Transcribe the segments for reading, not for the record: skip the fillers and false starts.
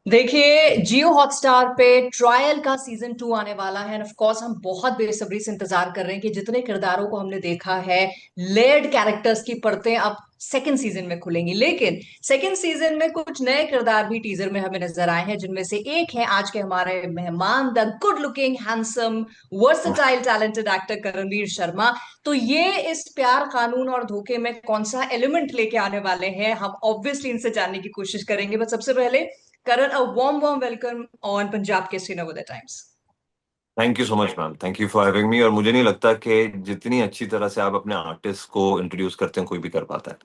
देखिए, जियो हॉटस्टार पे ट्रायल का सीजन 2 आने वाला है। ऑफ कोर्स हम बहुत बेसब्री से इंतजार कर रहे हैं कि जितने किरदारों को हमने देखा है, लेयर्ड कैरेक्टर्स की परतें अब सेकंड सीजन में खुलेंगी। लेकिन सेकंड सीजन में कुछ नए किरदार भी टीजर में हमें नजर आए हैं, जिनमें से एक है आज के हमारे मेहमान, the good looking handsome versatile talented actor Karanveer Sharma. तो ये इस प्यार, कानून और धोखे में कौन सा एलिमेंट लेके आने वाले हैं, हम ऑब्वियसली इनसे जानने की कोशिश करेंगे। बट सबसे पहले, Karan, a warm welcome on Punjab Kesari Navodaya Times. Thank you so much ma'am, thank you for having me. और मुझे नहीं लगता कि जितनी अच्छी तरह से आप अपने आर्टिस्ट को इंट्रोड्यूस करते हैं कोई भी कर पाता है।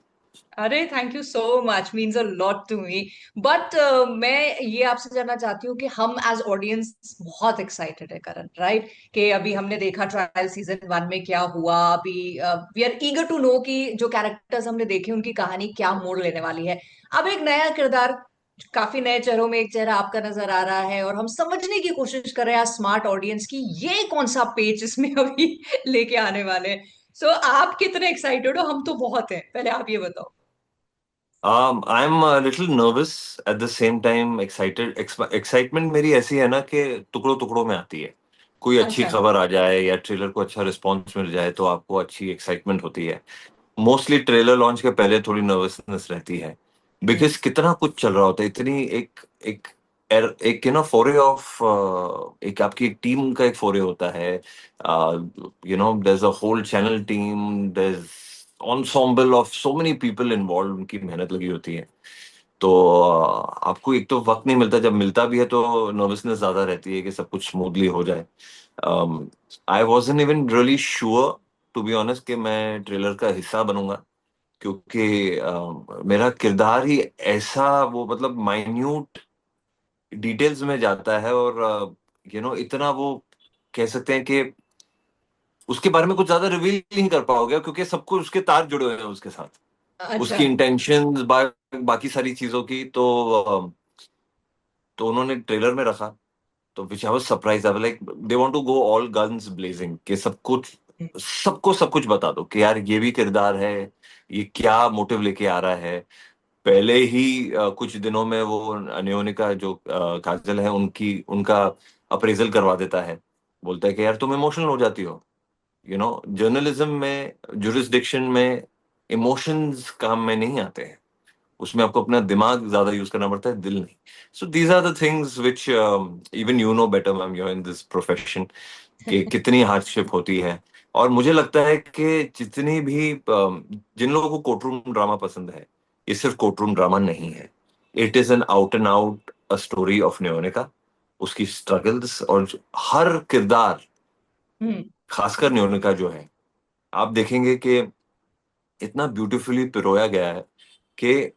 अरे thank you so much, means a lot to me. But मैं ये आपसे जानना चाहती हूँ कि हम एज ऑडियंस बहुत एक्साइटेड है करण, राइट? कि अभी हमने देखा ट्रायल सीजन 1 में क्या हुआ। अभी we are eager to know कि जो कैरेक्टर्स हमने देखे उनकी कहानी क्या मोड़ लेने वाली है। अब एक नया किरदार, काफी नए चेहरों में एक चेहरा आपका नजर आ रहा है, और हम समझने की कोशिश कर रहे हैं स्मार्ट ऑडियंस की ये कौन सा पेज इसमें अभी लेके आने वाले हैं। सो आप कितने एक्साइटेड हो? हम तो बहुत हैं, पहले आप ये बताओ। I am little nervous at the same time excited. Excitement मेरी ऐसी है ना कि टुकड़ों टुकड़ों में आती है। कोई अच्छी अच्छा। खबर आ जाए या ट्रेलर को अच्छा रिस्पॉन्स मिल जाए तो आपको अच्छी एक्साइटमेंट होती है। मोस्टली ट्रेलर लॉन्च के पहले थोड़ी नर्वसनेस रहती है, हम्म। बिकॉज कितना कुछ चल रहा होता है। इतनी एक एक एक फोरे ऑफ, एक आपकी एक टीम का एक फोरे होता है। There is a whole channel team, there is ensemble of so many people involve, उनकी मेहनत लगी होती है। तो आपको एक तो वक्त नहीं मिलता, जब मिलता भी है तो नर्वसनेस ज्यादा रहती है कि सब कुछ स्मूथली हो जाए। I wasn't even really sure, to be honest, कि मैं ट्रेलर का हिस्सा बनूंगा, क्योंकि मेरा किरदार ही ऐसा, वो मतलब माइन्यूट डिटेल्स में जाता है। और इतना वो कह सकते हैं कि उसके बारे में कुछ ज्यादा रिवील नहीं कर पाओगे, क्योंकि सब कुछ उसके तार जुड़े हुए हैं उसके साथ, अच्छा। उसकी इंटेंशंस, बाकी सारी चीजों की। तो उन्होंने ट्रेलर में रखा, तो which I was surprise. I like they want to go all guns blazing, कि सब कुछ, सबको सब कुछ बता दो कि यार ये भी किरदार है, ये क्या मोटिव लेके आ रहा है। पहले ही कुछ दिनों में वो न्योनिका जो काजल है, उनकी उनका अप्रेजल करवा देता है। बोलता है कि यार तुम इमोशनल हो जाती हो। जर्नलिज्म में, जुरिस्डिक्शन में इमोशंस काम में नहीं आते हैं। उसमें आपको अपना दिमाग ज्यादा यूज करना पड़ता है, दिल नहीं। So these are the things which even you know better ma'am, you in this profession, कि कितनी हार्डशिप होती है। और मुझे लगता है कि जितनी भी जिन लोगों को कोर्टरूम ड्रामा पसंद है, ये सिर्फ कोर्टरूम ड्रामा नहीं है। It is an out and out a story of Nyonika, उसकी स्ट्रगल्स। और हर किरदार, हम्म। खासकर न्योनिका जो है, आप देखेंगे कि इतना ब्यूटीफुली पिरोया गया है कि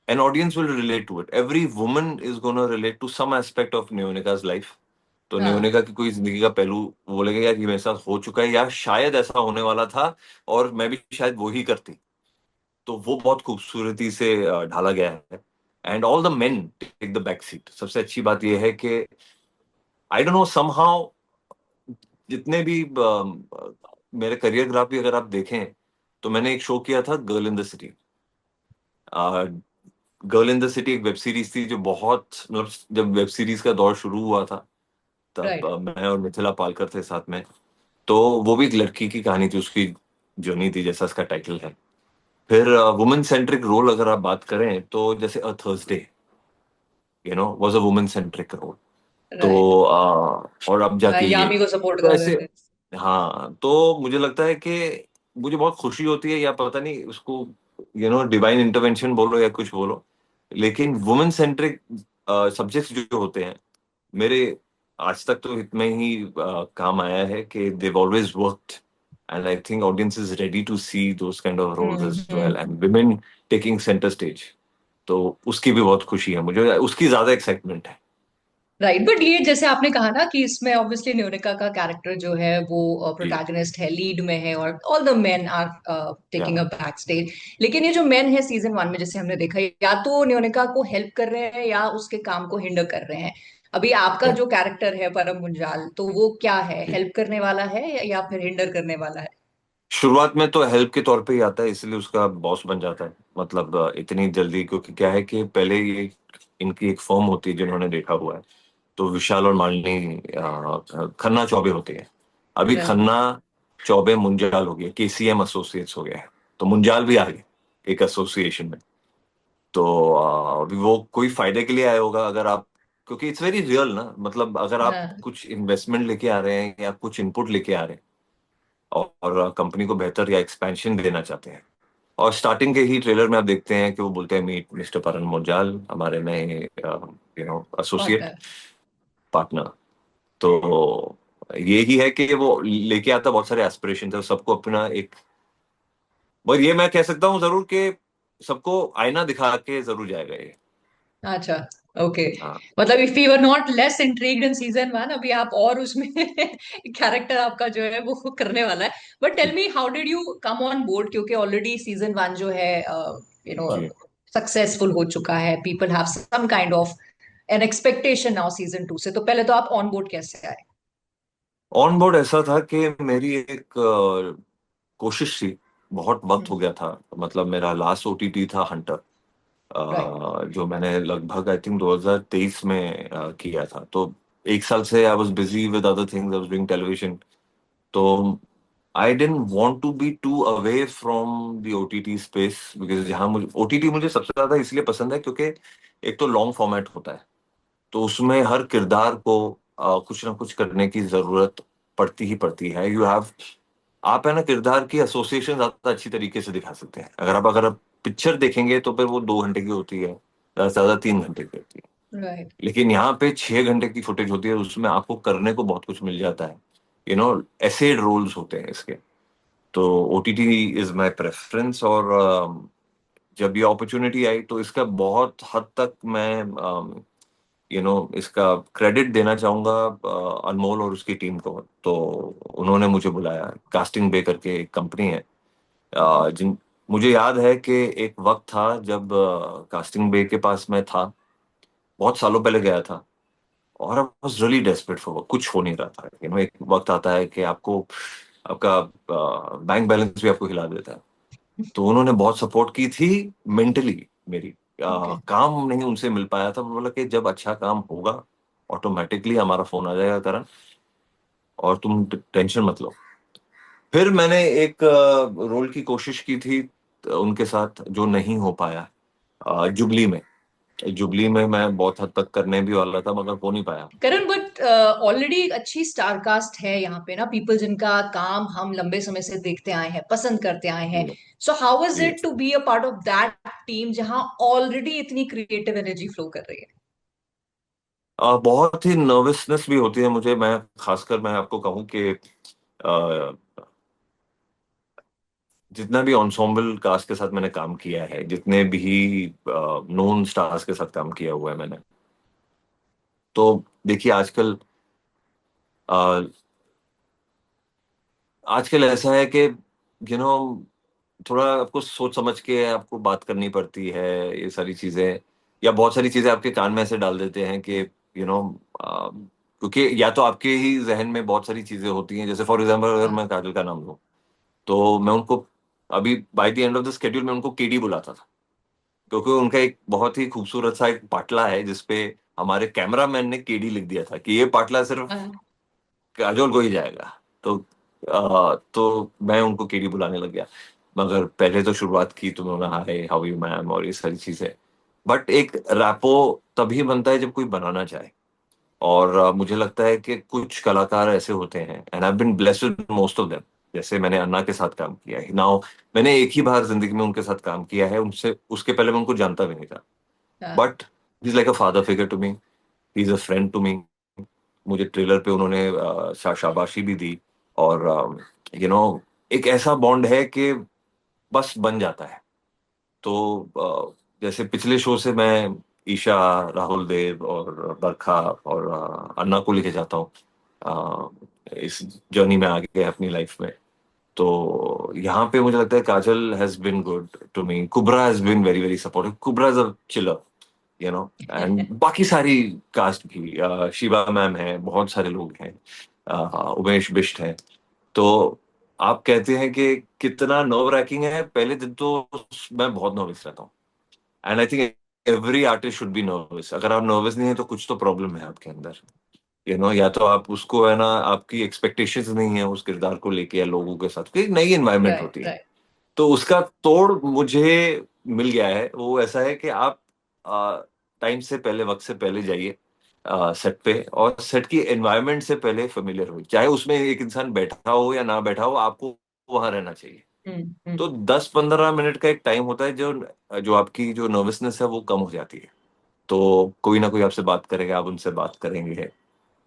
an audience will relate to it. Every woman is going to relate to some aspect of न्योनिका's life. तो हाँ। न्योनिका की कोई जिंदगी का पहलू वो बोलेगा यार ये मेरे साथ हो चुका है, या शायद ऐसा होने वाला था और मैं भी शायद वो ही करती। तो वो बहुत खूबसूरती से ढाला गया है। And all the men take the back seat. सबसे अच्छी बात यह है कि आई डोंट नो, समहाउ जितने भी मेरे करियर ग्राफ भी अगर आप देखें, तो मैंने एक शो किया था, girl in the city. Girl in the city एक वेब सीरीज थी जो बहुत, मतलब जब वेब सीरीज का दौर शुरू हुआ था, तब राइट। मैं और मिथिला पालकर थे साथ में। तो वो भी एक लड़की की कहानी थी, उसकी जर्नी थी, जैसा इसका टाइटल है। फिर वुमेन सेंट्रिक रोल अगर आप बात करें, तो जैसे A Thursday was a women centric role. तो राइट। और अब जाके ये, यामी को सपोर्ट तो कर रहे ऐसे। थे। हाँ, तो मुझे लगता है कि मुझे बहुत खुशी होती है, या पता नहीं उसको डिवाइन इंटरवेंशन बोलो या कुछ बोलो, लेकिन वुमेन सेंट्रिक सब्जेक्ट्स जो होते हैं, मेरे आज तक तो इतना ही काम आया है कि Dev always worked. And I think audience is ready to see those kind of roles as well, hmm. And women taking centre stage. तो उसकी भी बहुत खुशी है मुझे, उसकी ज्यादा एक्साइटमेंट है। राइट, बट ये जैसे आपने कहा ना कि इसमें ऑब्वियसली न्योनिका का कैरेक्टर जो है वो जी। प्रोटैगनिस्ट है, लीड में है, और ऑल द मेन आर या टेकिंग अ बैक स्टेज। लेकिन ये जो मेन है सीजन 1 में, जैसे हमने देखा, या तो न्योनिका को हेल्प कर रहे हैं या उसके काम को हिंडर कर रहे हैं। अभी आपका या जो कैरेक्टर है परम गुंजाल, तो वो क्या है? जी। हेल्प करने वाला है या फिर हिंडर करने वाला है? शुरुआत में तो हेल्प के तौर पे ही आता है, इसलिए उसका बॉस बन जाता है। मतलब इतनी जल्दी, क्योंकि क्या है कि पहले ये इनकी एक फर्म होती है जिन्होंने देखा हुआ है। तो विशाल और मालिनी खन्ना चौबे होते हैं। अभी राइट। खन्ना चौबे मुंजाल हो गया, केसीएम एसोसिएट्स हो गया है, तो मुंजाल भी आ गए एक एसोसिएशन में। तो अभी वो कोई फायदे के लिए आया होगा, अगर आप, क्योंकि इट्स वेरी रियल ना, मतलब अगर आप हाँ। कुछ इन्वेस्टमेंट लेके आ रहे हैं या कुछ इनपुट लेके आ रहे हैं और कंपनी को बेहतर या एक्सपेंशन देना चाहते हैं, और स्टार्टिंग के ही ट्रेलर में आप देखते हैं कि वो बोलते हैं मीट मिस्टर परन मुंजाल, हमारे नए एसोसिएट पार्टनर। पार्टनर। तो ये ही है कि वो लेके आता बहुत सारे एस्पिरेशन थे, सबको अपना एक, और ये मैं कह सकता हूँ जरूर कि सबको आईना दिखा के जरूर जाएगा ये। अच्छा। ओके। हाँ मतलब if you are not less intrigued in season 1, अभी आप और उसमें कैरेक्टर आपका जो है वो करने वाला है। But tell ji me, how did you come on board? क्योंकि ऑलरेडी सीजन 1 जो है यू नो जी। सक्सेसफुल हो चुका है, people have some kind of an expectation now season 2 से। तो पहले तो आप ऑन बोर्ड कैसे आए? ऑन बोर्ड ऐसा था कि मेरी एक कोशिश थी, बहुत वक्त हो हम्म। गया था। मतलब मेरा लास्ट ओटीटी था हंटर, राइट। जो मैंने लगभग आई थिंक 2023 में किया था। तो एक साल से I was busy with other things, I was doing television. तो I didn't want to be too away from the OTT space, because जहाँ मुझे ओटीटी मुझे सबसे ज्यादा इसलिए पसंद है क्योंकि एक तो लॉन्ग फॉर्मेट होता है, तो उसमें हर किरदार को कुछ ना कुछ करने की जरूरत पड़ती ही पड़ती है। यू हैव, आप है ना किरदार की एसोसिएशन ज्यादा अच्छी तरीके से दिखा सकते हैं। अगर आप पिक्चर देखेंगे तो फिर वो 2 घंटे की होती है, ज्यादा से ज्यादा 3 घंटे की होती है। राइट। लेकिन यहाँ पे 6 घंटे की फुटेज होती है, उसमें आपको करने को बहुत कुछ मिल जाता है। एसेड रोल्स होते हैं इसके। तो ओटीटी इज माय प्रेफरेंस, और जब ये अपॉर्चुनिटी आई तो इसका बहुत हद तक मैं इसका क्रेडिट देना चाहूंगा अनमोल और उसकी टीम को। तो उन्होंने मुझे बुलाया, कास्टिंग बे करके एक कंपनी है, जिन मुझे याद है कि एक वक्त था जब कास्टिंग बे के पास मैं था, बहुत सालों पहले गया था, और I was really desperate for, कुछ हो नहीं रहा था। एक वक्त आता है कि आपको आपका बैंक बैलेंस भी आपको हिला देता है। तो उन्होंने बहुत सपोर्ट की थी मेंटली मेरी। ओके। काम नहीं उनसे मिल पाया था, बोला कि जब अच्छा काम होगा ऑटोमेटिकली हमारा फोन आ जाएगा करण, और तुम टेंशन मत लो। फिर मैंने एक रोल की कोशिश की थी उनके साथ, जो नहीं हो पाया, जुबली में। जुबली में मैं बहुत हद तक करने भी वाला था, मगर हो नहीं पाया। करण, बट ऑलरेडी अच्छी स्टार कास्ट है यहाँ पे ना, पीपल जिनका काम हम लंबे समय से देखते आए हैं, पसंद करते आए हैं। जी सो हाउ इज जी। It to be a part of that team जहां ऑलरेडी इतनी क्रिएटिव एनर्जी फ्लो कर रही है? बहुत ही नर्वसनेस भी होती है मुझे। मैं खासकर मैं आपको कहूँ कि जितना भी ensemble कास्ट के साथ मैंने काम किया है, जितने भी नोन स्टार्स के साथ काम किया हुआ है मैंने, तो देखिए आजकल अ, आजकल ऐसा है कि यू नो थोड़ा आपको सोच समझ के आपको बात करनी पड़ती है, ये सारी चीजें, या बहुत सारी चीजें आपके कान में ऐसे डाल देते हैं कि यू नो क्योंकि या तो आपके ही जहन में बहुत सारी चीजें होती हैं। जैसे फॉर एग्जांपल अगर हाँ। मैं काजल का नाम लूं, तो मैं उनको अभी by the end of the schedule में उनको केडी बुलाता था, क्योंकि उनका एक बहुत ही खूबसूरत सा एक पाटला है जिसपे हमारे कैमरामैन ने केडी लिख दिया था कि ये पाटला सिर्फ हाँ। काजोल को ही जाएगा। तो तो मैं उनको केडी बुलाने लग गया। मगर पहले तो शुरुआत की तो उन्होंने हाय हाउ यू मैम और ये सारी चीजें। बट एक रैपो तभी बनता है जब कोई बनाना चाहे। और मुझे लगता है कि कुछ कलाकार ऐसे होते हैं, and I have been blessed with most of them. जैसे मैंने अन्ना के साथ काम किया है नाउ, मैंने एक ही बार जिंदगी में उनके साथ काम किया है, उनसे उसके पहले मैं उनको जानता भी नहीं था। हाँ। But he is like a father figure to me, he is a friend to me. मुझे ट्रेलर पे उन्होंने शाबाशी भी दी, और यू नो एक ऐसा बॉन्ड है कि बस बन जाता है। तो जैसे पिछले शो से मैं ईशा, राहुल देव और बरखा और अन्ना को लेके जाता हूँ इस जर्नी में आगे अपनी लाइफ में। तो यहाँ पे मुझे लगता है Kajal has been good to me, Kubra has been very very supportive, Kubra is a chiller, and बाकी सारी कास्ट भी, शिवा मैम है, बहुत सारे लोग हैं, उमेश बिष्ट है। तो आप कहते हैं कि कितना नर्व रैकिंग है, पहले दिन तो मैं बहुत नर्वस रहता हूँ, and I think every artist should be nervous. अगर आप नर्वस नहीं है तो कुछ तो प्रॉब्लम है आपके अंदर, या तो आप उसको है ना, आपकी एक्सपेक्टेशंस नहीं है उस किरदार को लेके या लोगों के साथ, क्योंकि नई एनवायरनमेंट राइट, होती है। राइट। तो उसका तोड़ मुझे मिल गया है। वो ऐसा है कि आप टाइम से पहले, वक्त से पहले जाइए सेट पे, और सेट की एनवायरनमेंट से पहले फेमिलियर हो, चाहे उसमें एक इंसान बैठा हो या ना बैठा हो, आपको वहां रहना चाहिए। हम्म, तो 10-15 मिनट का एक टाइम होता है जो जो आपकी जो नर्वसनेस है वो कम हो जाती है। तो कोई ना कोई आपसे बात करेगा, आप उनसे बात करेंगे।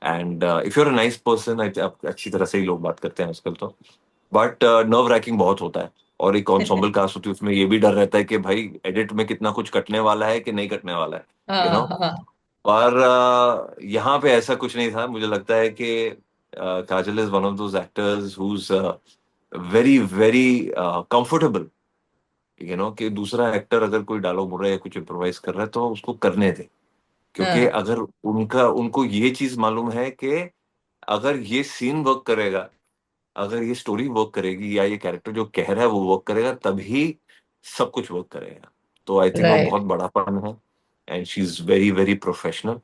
And if you're a nice person, अच्छी तरह से ही लोग बात करते हैं आजकल तो। बट नर्व रैकिंग बहुत होता है। और एक हम्म। ensemble कास्ट होती है, उसमें ये भी डर रहता है कि भाई एडिट में कितना कुछ कटने वाला है कि नहीं कटने वाला है, यू नो। हाँ, हाँ। और यहाँ पे ऐसा कुछ नहीं था। मुझे लगता है कि Kajal is one of those actors who is very very comfortable, कि दूसरा एक्टर अगर कोई डायलॉग बोल रहा है या कुछ इम्प्रोवाइज कर रहा है तो उसको करने दे। क्योंकि हाँ, अगर उनको ये चीज मालूम है कि अगर ये सीन वर्क करेगा, अगर ये स्टोरी वर्क करेगी, या ये कैरेक्टर जो कह रहा है वो वर्क करेगा, तभी सब कुछ वर्क करेगा। तो आई थिंक वो राइट, बहुत बड़ा फन है। And she is very very professional.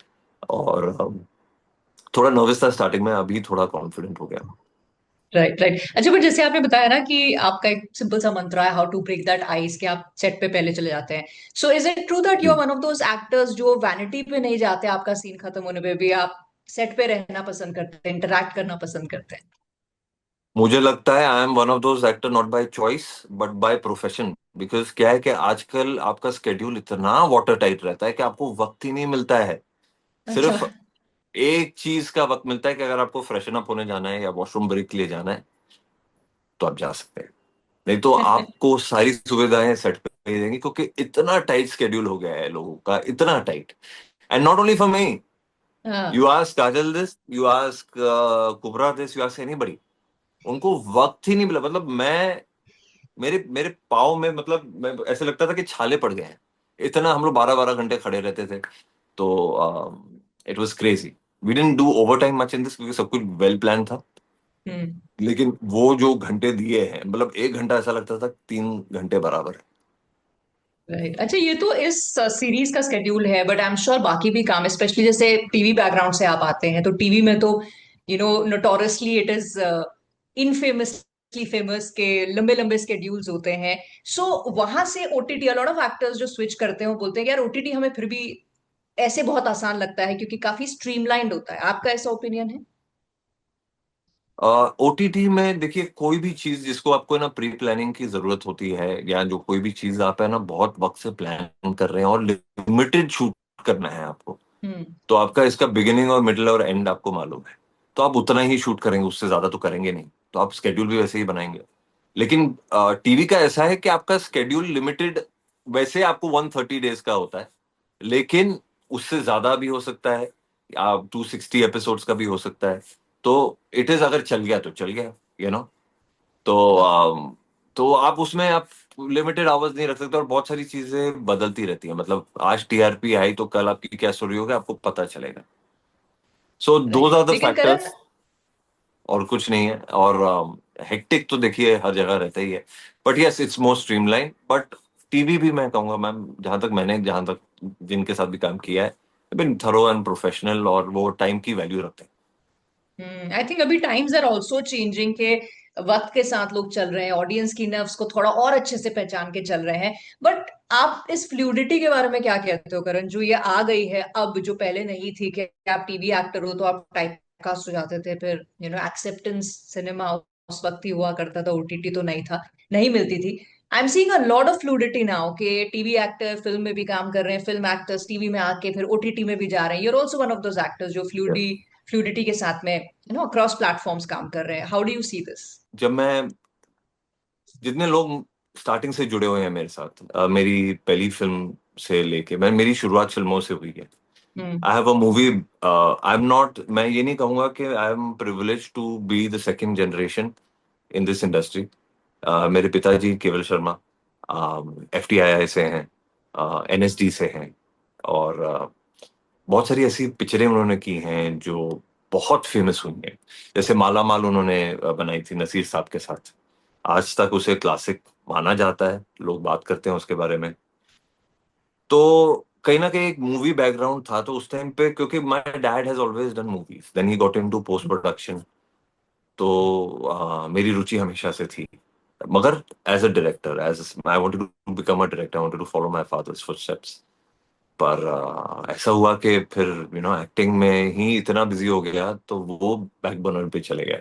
और थोड़ा नर्वस था स्टार्टिंग में, अभी थोड़ा कॉन्फिडेंट हो गया। Right, right. अच्छा, बट जैसे आपने बताया ना कि आपका एक सिंपल सा मंत्र है, how to break that ice, कि आप सेट पे पहले चले जाते हैं। So is it true that you are ji, one of those actors जो वैनिटी पे नहीं जाते, आपका सीन खत्म होने पे भी आप सेट पे रहना पसंद करते हैं, इंटरैक्ट करना पसंद करते हैं? मुझे लगता है I am one of those actor not by choice but by profession. Because क्या है कि आजकल आपका स्केड्यूल इतना वाटर टाइट रहता है कि आपको वक्त ही नहीं मिलता है। अच्छा। सिर्फ एक चीज का वक्त मिलता है कि अगर आपको फ्रेशन अप होने जाना है या वॉशरूम ब्रेक के लिए जाना है तो आप जा सकते हैं। नहीं तो आपको सारी सुविधाएं सेट पे ही देंगी, क्योंकि इतना टाइट स्केड्यूल हो गया है लोगों का, इतना tight. And not only for me. हाँ। You ask Kajal this, you ask Kubra this, you ask anybody, उनको वक्त ही नहीं मिला। मतलब मैं, मेरे मेरे पाँव में, मतलब मैं ऐसे लगता था कि छाले पड़ गए हैं। इतना हम लोग 12-12 घंटे खड़े रहते थे। तो it was crazy. We didn't do overtime much in this, क्योंकि सब कुछ वेल प्लान था। हम्म। लेकिन वो जो घंटे दिए हैं, मतलब 1 घंटा ऐसा लगता था 3 घंटे बराबर है। राइट। अच्छा, ये तो इस सीरीज का स्केड्यूल है, बट आई एम श्योर बाकी भी काम, स्पेशली जैसे टीवी बैकग्राउंड से आप आते हैं, तो टीवी में तो नोटोरियसली इट इज इनफेमसली फेमस के लंबे लंबे स्केड्यूल्स होते हैं। सो वहां से OTT, a lot of actors जो स्विच करते हैं वो बोलते हैं कि यार ओटीटी हमें फिर भी ऐसे बहुत आसान लगता है क्योंकि काफी स्ट्रीमलाइंड होता है। आपका ऐसा ओपिनियन है? ओटीटी में देखिए, कोई भी चीज जिसको आपको है ना प्री प्लानिंग की जरूरत होती है, या जो कोई भी चीज आप है ना बहुत वक्त से प्लान कर रहे हैं और लिमिटेड शूट करना है आपको, हम्म। तो आपका इसका बिगिनिंग और मिडिल और एंड आपको मालूम है। तो आप उतना ही शूट करेंगे, उससे ज्यादा तो करेंगे नहीं। तो आप स्केड्यूल भी वैसे ही बनाएंगे। लेकिन टीवी का ऐसा है कि आपका स्केड्यूल लिमिटेड, वैसे आपको 130 डेज का होता है, लेकिन उससे ज्यादा भी हो सकता है। आप 260 एपिसोड्स का भी हो सकता है। तो इट इज, अगर चल गया तो चल गया, यू नो। तो तो आप उसमें आप लिमिटेड आवर्स नहीं रख सकते, और बहुत सारी चीजें बदलती रहती है। मतलब आज टीआरपी आई तो कल आपकी क्या स्टोरी होगी आपको पता चलेगा। So those right, are the लेकिन करण। फैक्टर्स, और कुछ नहीं है। और हेक्टिक तो देखिए हर जगह रहता ही है। But yes, it's more streamline. But TV भी मैं कहूंगा मैम, जहां तक जिनके साथ भी काम किया है, बिन थरो एंड प्रोफेशनल, और वो टाइम की वैल्यू रखते हैं। आई थिंक अभी टाइम्स आर ऑल्सो चेंजिंग के वक्त के साथ लोग चल रहे हैं, ऑडियंस की नर्व्स को थोड़ा और अच्छे से पहचान के चल रहे हैं। बट आप इस फ्लूडिटी के बारे में क्या कहते हो करण, जो ये आ गई है अब, जो पहले नहीं थी कि आप टीवी एक्टर हो तो आप टाइप कास्ट हो जाते थे, फिर एक्सेप्टेंस सिनेमा उस वक्त ही हुआ करता था, ओटीटी तो नहीं था, नहीं मिलती थी। I am seeing a lot of fluidity now कि टीवी एक्टर फिल्म में भी काम कर रहे हैं, फिल्म एक्टर्स टीवी में आके फिर ओटीटी में भी जा रहे हैं। You're also one of those actors जो फ्लूडिटी के साथ में अक्रॉस प्लेटफॉर्म्स काम कर रहे हैं। How do you see this? जब मैं, जितने लोग स्टार्टिंग से जुड़े हुए हैं मेरे साथ, मेरी पहली फिल्म से लेके, मेरी शुरुआत फिल्मों से हुई है। हम्म। I have a movie, I am not, मैं ये नहीं कहूंगा कि I am privilege to be the second generation in this industry. मेरे पिताजी केवल शर्मा एफटीआईआई से हैं, एनएसडी से हैं। और बहुत सारी ऐसी पिक्चरें उन्होंने की हैं जो बहुत फेमस हुई हैं। जैसे माला माल उन्होंने बनाई थी नसीर साहब के साथ। आज तक उसे क्लासिक माना जाता है, लोग बात करते हैं उसके बारे में। तो कहीं ना कहीं एक मूवी बैकग्राउंड था, तो उस टाइम पे क्योंकि my dad has always done movies, then he got into post production. तो मेरी रुचि हमेशा से थी, मगर as a director, as I wanted to become a director, I wanted to follow my father's footsteps. पर ऐसा हुआ कि फिर एक्टिंग में ही इतना बिजी हो गया, तो वो बैक बर्नर पे चले गया।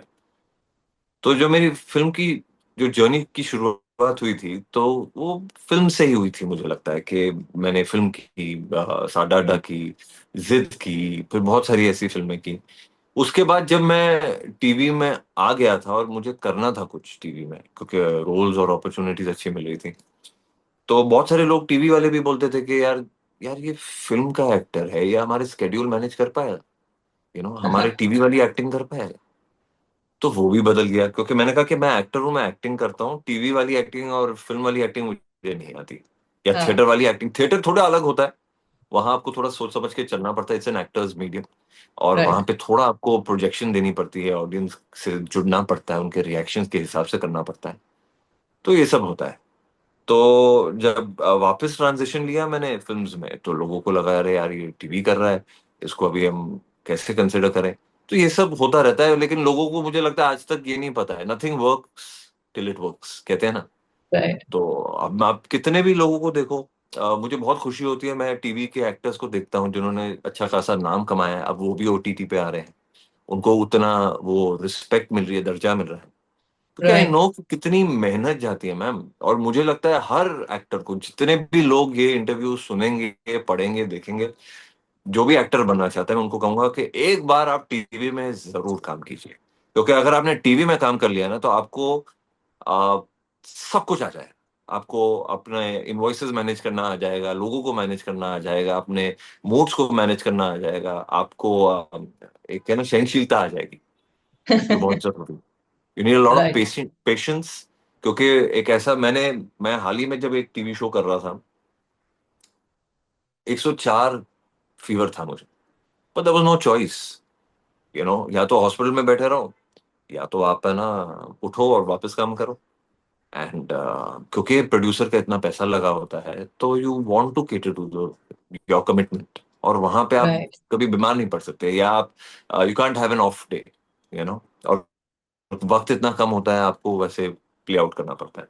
तो जो मेरी फिल्म की जो जर्नी की शुरुआत हुई थी, तो वो फिल्म से ही हुई थी। मुझे लगता है कि मैंने फिल्म की, साडाडा की, जिद की, फिर बहुत सारी ऐसी फिल्में की। उसके बाद जब मैं टीवी में आ गया था और मुझे करना था कुछ टीवी में, क्योंकि रोल्स और अपॉर्चुनिटीज अच्छी मिल रही थी, तो बहुत सारे लोग टीवी वाले भी बोलते थे कि यार, यार ये फिल्म का एक्टर है, ये हमारे स्केड्यूल मैनेज कर पाएगा, हमारे टीवी वाली एक्टिंग कर पाएगा। तो वो भी बदल गया, क्योंकि मैंने कहा कि मैं एक्टर हूं, मैं एक्टिंग करता हूँ, टीवी वाली एक्टिंग और फिल्म वाली एक्टिंग मुझे नहीं आती। या थिएटर हाँ। वाली एक्टिंग, थिएटर थोड़ा अलग होता है, वहां आपको थोड़ा सोच समझ के चलना पड़ता है, इट्स एन एक्टर्स मीडियम। और वहां राइट। पे थोड़ा आपको प्रोजेक्शन देनी पड़ती है, ऑडियंस से जुड़ना पड़ता है, उनके रिएक्शंस के हिसाब से करना पड़ता है। तो ये सब होता है। तो जब वापस ट्रांजिशन लिया मैंने फिल्म्स में, तो लोगों को लगा अरे यार ये टीवी कर रहा है, इसको अभी हम कैसे कंसिडर करें। तो ये सब होता रहता है, लेकिन लोगों को मुझे लगता है आज तक ये नहीं पता है, nothing works till it works, कहते हैं ना। राइट। तो अब आप कितने भी लोगों को देखो, मुझे बहुत खुशी होती है, मैं टीवी के एक्टर्स को देखता हूँ जिन्होंने अच्छा खासा नाम कमाया है, अब वो भी ओटीटी पे आ रहे हैं, उनको उतना वो रिस्पेक्ट मिल रही है, दर्जा मिल रहा है। क्योंकि आई राइट। नो कि कितनी मेहनत जाती है मैम। और मुझे लगता है हर एक्टर को, जितने भी लोग ये इंटरव्यू सुनेंगे, पढ़ेंगे, देखेंगे, जो भी एक्टर बनना चाहता है, मैं उनको कहूंगा कि एक बार आप टीवी में जरूर काम कीजिए। क्योंकि अगर आपने टीवी में काम कर लिया ना, तो आपको आ, सब कुछ आ जाए। आपको अपने इनवॉइसेस मैनेज करना आ जाएगा, लोगों को मैनेज करना आ जाएगा, अपने मूड्स को मैनेज करना आ जाएगा आपको, एक है ना सहनशीलता आ जाएगी, जो बहुत जरूरी है। You need a lot of right. Patience. क्योंकि एक ऐसा मैं हाल ही में जब एक टीवी शो कर रहा था, 104 फीवर था मुझे, पर देयर वाज नो चॉइस। या तो हॉस्पिटल में बैठे रहो, या तो आप है ना उठो और वापस काम करो। एंड क्योंकि प्रोड्यूसर का इतना पैसा लगा होता है, तो you want to cater to your commitment. और वहां पे आप राइट। कभी बीमार नहीं पड़ सकते, या आप you can't have an of day, you know और वक्त इतना कम होता है, आपको वैसे प्ले आउट करना पड़ता है।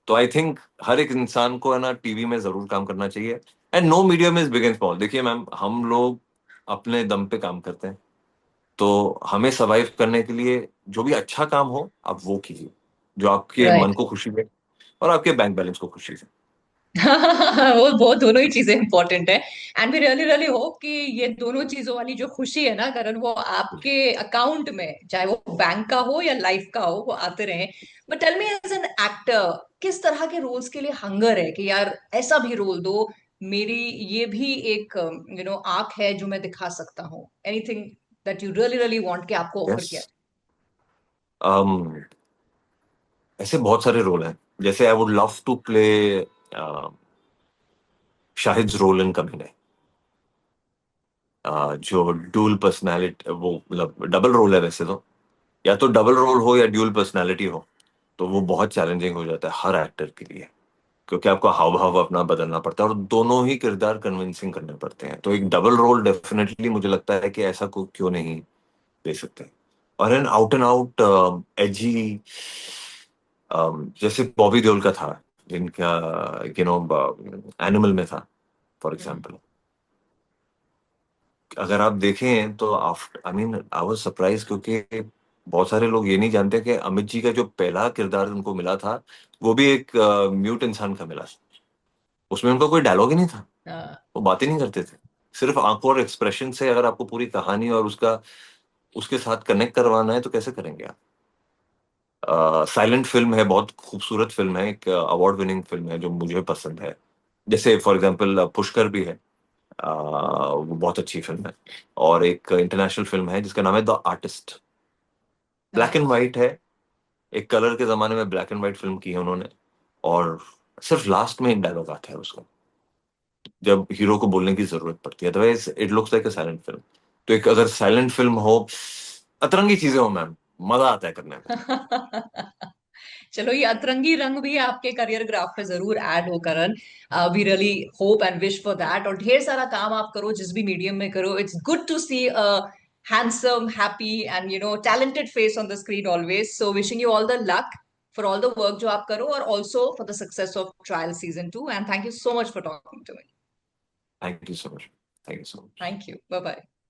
तो आई थिंक हर एक इंसान को है ना टीवी में जरूर काम करना चाहिए। And no medium is big and small. देखिए मैम, हम लोग अपने दम पे काम करते हैं, तो हमें सरवाइव करने के लिए जो भी अच्छा काम हो आप वो कीजिए, जो आपके मन राइट। को खुशी दे और आपके बैंक बैलेंस को खुशी दे। वो बहुत दोनों ही चीजें इंपॉर्टेंट है। And we really really hope कि ये दोनों चीजों वाली जो खुशी है ना करण, वो आपके अकाउंट में, चाहे वो बैंक का हो या लाइफ का हो, वो आते रहे। But tell me as an actor, किस तरह के रोल्स के लिए हंगर है कि यार ऐसा भी रोल दो, मेरी ये भी एक आंख है जो मैं दिखा सकता हूँ। Anything that you really really want कि आपको ऑफर यस, किया ऐसे बहुत सारे रोल हैं। जैसे I would love to play Shahid role in Kaminey. जो डुअल पर्सनालिटी, वो मतलब डबल रोल है वैसे तो, या तो डबल रोल हो या ड्यूल पर्सनालिटी हो, तो वो बहुत चैलेंजिंग हो जाता है हर एक्टर के लिए। क्योंकि आपको हाव भाव अपना बदलना पड़ता है और दोनों ही किरदार कन्विंसिंग करने पड़ते हैं। तो एक डबल रोल डेफिनेटली मुझे लगता है कि ऐसा को क्यों नहीं दे सकते। और एन आउट एजी, जैसे बॉबी देओल का था, जिनका एनिमल में था, फॉर एग्जाम्पल। अगर आप देखें तो after, I mean I was surprise, क्योंकि बहुत सारे लोग ये नहीं जानते कि अमित जी का जो पहला किरदार उनको मिला था, वो भी एक म्यूट इंसान का मिला। उसमें उनका कोई डायलॉग ही नहीं था, वो बातें नहीं करते थे। सिर्फ आंखों और एक्सप्रेशन से अगर आपको पूरी कहानी और उसका उसके साथ कनेक्ट करवाना है, तो कैसे करेंगे आप। साइलेंट फिल्म है, बहुत खूबसूरत फिल्म है, एक अवार्ड विनिंग फिल्म है जो मुझे पसंद है। जैसे फॉर एग्जांपल पुष्कर भी है, वो बहुत अच्छी फिल्म है। और एक इंटरनेशनल फिल्म है जिसका नाम है the artist, black and white है। एक कलर के जमाने में ब्लैक एंड वाइट फिल्म की है उन्होंने। और सिर्फ लास्ट में एक डायलॉग आता है उसका, जब हीरो को बोलने की जरूरत पड़ती है, otherwise it looks like a silent film. तो एक अगर साइलेंट फिल्म हो, अतरंगी चीजें हो मैम, मजा आता है करने में। चलो, ये अतरंगी रंग भी आपके करियर ग्राफ पे जरूर ऐड हो Karan. We really hope and wish for that, और ढेर सारा काम आप करो जिस भी मीडियम में करो। It's good to see a handsome, happy, and talented face on the screen always. So wishing you all the luck for all the work जो आप करो, और also for the success of Trial Season 2. And thank you so much for talking to me. Thank you so much. Thank you so much. Thank you. Bye bye.